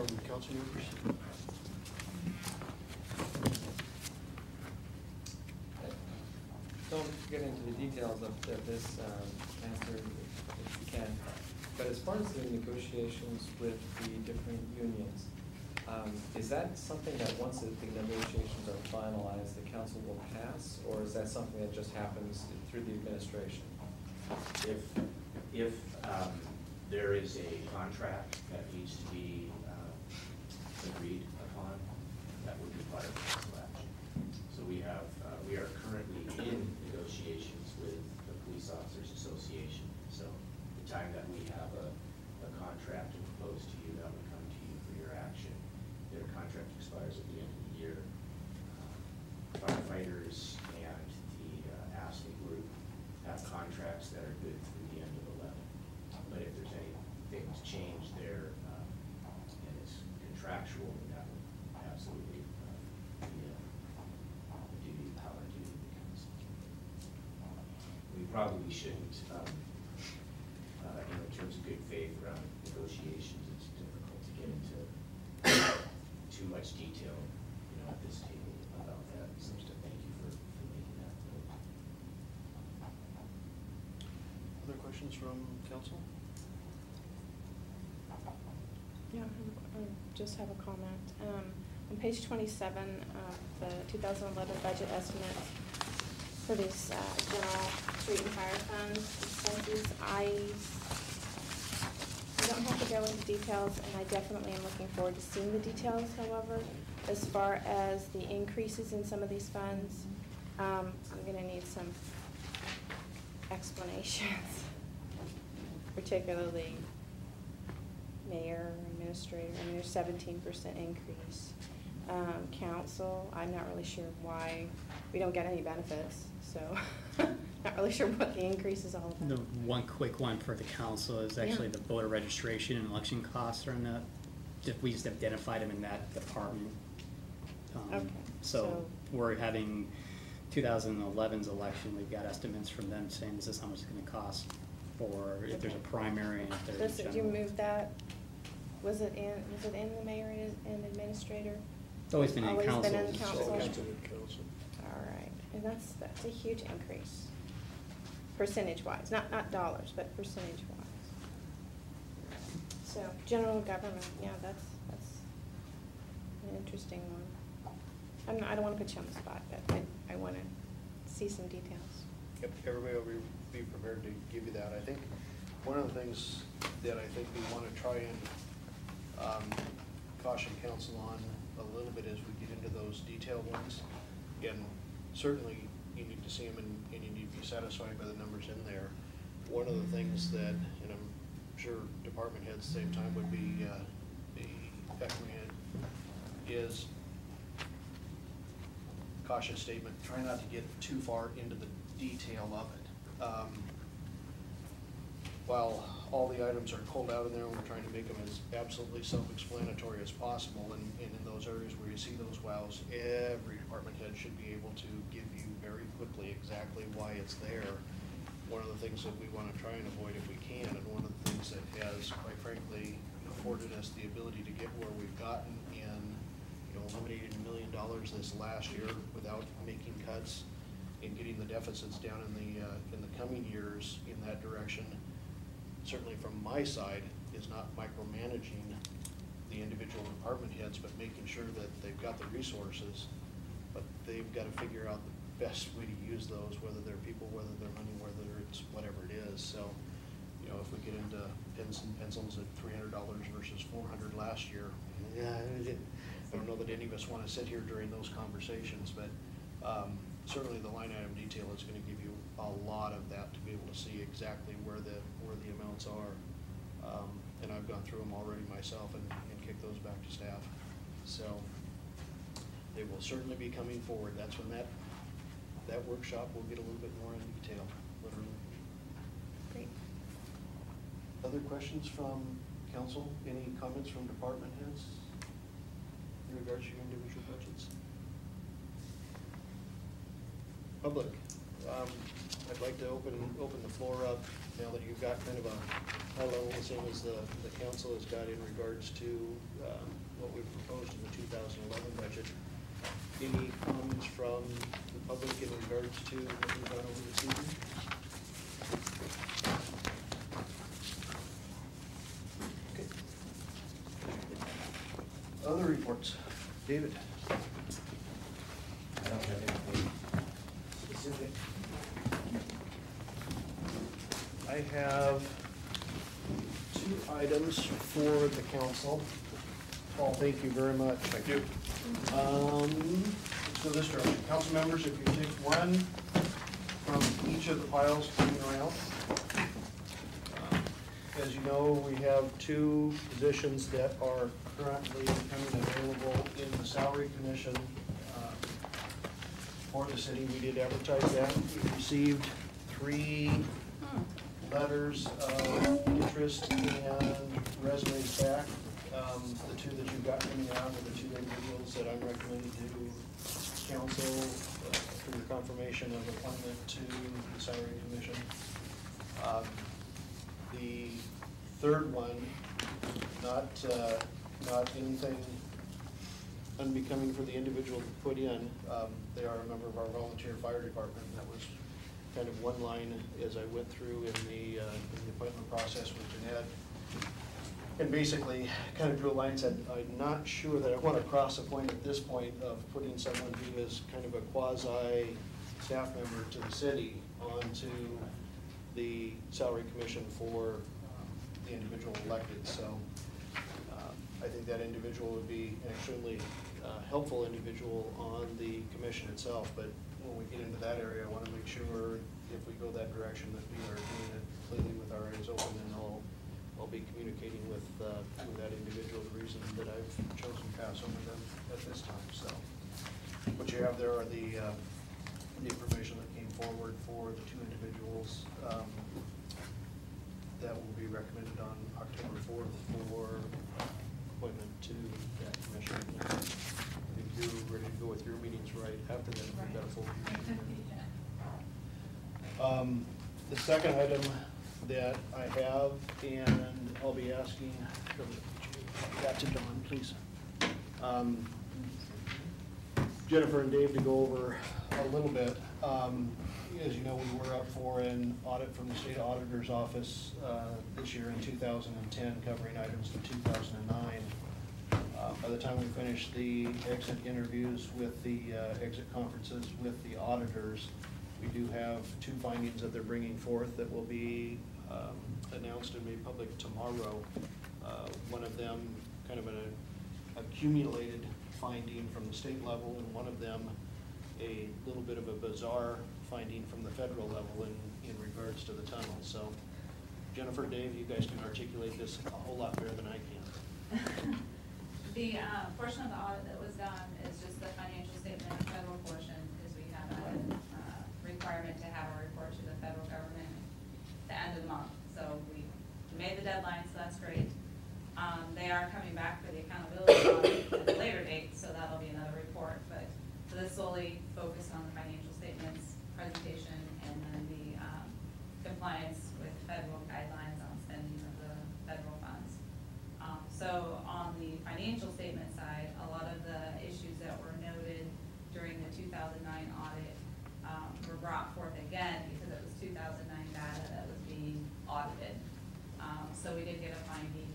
from council members? Don't get into the details of this answer if you can, but as far as the negotiations with the different unions, is that something that once the negotiations are finalized, the council will pass, or is that something that just happens through the administration? If there is a contract that needs to be agreed upon, that would be part of council action. So we are currently in negotiations with the Police Officers Association. So the time that we have a contract to propose to you, that would come to you for your action. Their contract expires at the end of the year. Firefighters and the ASME group have contracts that are good through the end of 11. But if there's anything to change there and it's contractual, then that would absolutely be a duty, power duty of the council. We probably shouldn't, in terms of good faith around negotiations, it's difficult to get into too much detail, at this table about that. So thank you for making that note. Other questions from council? Yeah, I just have a comment. On page 27 of the 2011 budget estimate for these general street and fire fund expenses, I don't have to go into details, and I definitely am looking forward to seeing the details. However, as far as the increases in some of these funds, I'm going to need some explanations, particularly mayor, administrator. I mean, there's 17% increase. Council, I'm not really sure why we don't get any benefits, so not really sure what the increase is all about. The one quick one for the council is actually the voter registration and election costs are in that. We just identified them in that department. Okay. So we're having 2011's election. We've got estimates from them saying this is how much it's going to cost for if there's a primary and if there's. Did you move that? Was it in the mayor and administrator? It's always been in council. Always been in council. Always been in council. All right, and that's a huge increase, percentage-wise, not dollars, but percentage-wise. So general government, yeah, that's an interesting one. I don't want to put you on the spot, but I want to see some details. Yep, everybody will be prepared to give you that. I think one of the things that I think we want to try and caution council on a little bit as we get into those detailed ones. And certainly you need to see them and you need to be satisfied by the numbers in there. One of the things that, and I'm sure department heads at the same time would be echoing it, is cautious statement. Try not to get too far into the detail of it. While all the items are pulled out in there and we're trying to make them as absolutely self-explanatory as possible, and in those areas where you see those wows, every department head should be able to give you very quickly exactly why it's there. One of the things that we want to try and avoid if we can, and one of the things that has, quite frankly, afforded us the ability to get where we've gotten in, eliminating $1 million this last year without making cuts, and getting the deficits down in the coming years in that direction. Certainly from my side, is not micromanaging the individual department heads, but making sure that they've got the resources, but they've got to figure out the best way to use those, whether they're people, whether they're money, whether it's whatever it is. So, if we get into pens and pencils at $300 versus $400 last year, I don't know that any of us want to sit here during those conversations, but certainly the line item detail is going to give you a lot of that to be able to see exactly where the amounts are. And I've gone through them already myself and kicked those back to staff. So they will certainly be coming forward. That's when that workshop will get a little bit more in detail, literally. Great. Other questions from council? Any comments from department heads in regards to your individual budgets? Public. I'd like to open the floor up, now that you've got kind of a high level, the same as the council has got in regards to what we've proposed in the 2011 budget. Any comments from the public in regards to what we've done over this evening? Okay. Other reports. David? I don't have anything specific. I have 2 items for the council. Paul, thank you very much. Thank you. Let's go this direction. Council members, if you take one from each of the piles coming around. As you know, we have 2 positions that are currently becoming available in the salary commission for the city. We did advertise that. We received 3 letters of interest and resumes back. The 2 that you've got coming out are the 2 individuals that I'm recommending to council for your confirmation of appointment to the salary commission. The 3rd one, not anything unbecoming for the individual to put in. They are a member of our volunteer fire department. That was kind of one line as I went through in the appointment process with Jeanette. And basically kind of drew a line and said, I'm not sure that I want to cross a point at this point of putting someone who is kind of a quasi staff member to the city onto the salary commission for the individual elected. So I think that individual would be an extremely helpful individual on the commission itself. But when we get into that area, I want to make sure if we go that direction that we are doing it completely with our eyes open, and I'll be communicating with that individual the reason that I've chosen to pass over them at this time. So what you have there are the information that came forward for the 2 individuals that will be recommended on October 4th for appointment to that commission. I think you're ready to go with your meetings right after that. We've got a full commission. The second item that I have, and I'll be asking, back to Dawn, please. Jennifer and Dave to go over a little bit. As you know, we were up for an audit from the state auditor's office this year in 2010, covering items from 2009. By the time we finish the exit interviews with the exit conferences with the auditors, we do have 2 findings that they're bringing forth that will be announced and made public tomorrow. One of them kind of an accumulated finding from the state level, and one of them a little bit of a bizarre finding from the federal level in regards to the tunnel. So Jennifer, Dave, you guys can articulate this a whole lot better than I can. The portion of the audit that was done is just the financial statement, federal portion, because we have a requirement to have a report to the federal government at the end of the month. So we made the deadline, so that's great. They are coming back for the accountability audit at a later date, so that'll be another report. But so this solely focused on the financial statements presentation and then the compliance with federal guidelines on spending of the federal funds. So on the financial statement side, a lot of the issues that were noted during the 2009 audit were brought forth again because it was 2009 data that was being audited. So we did get a finding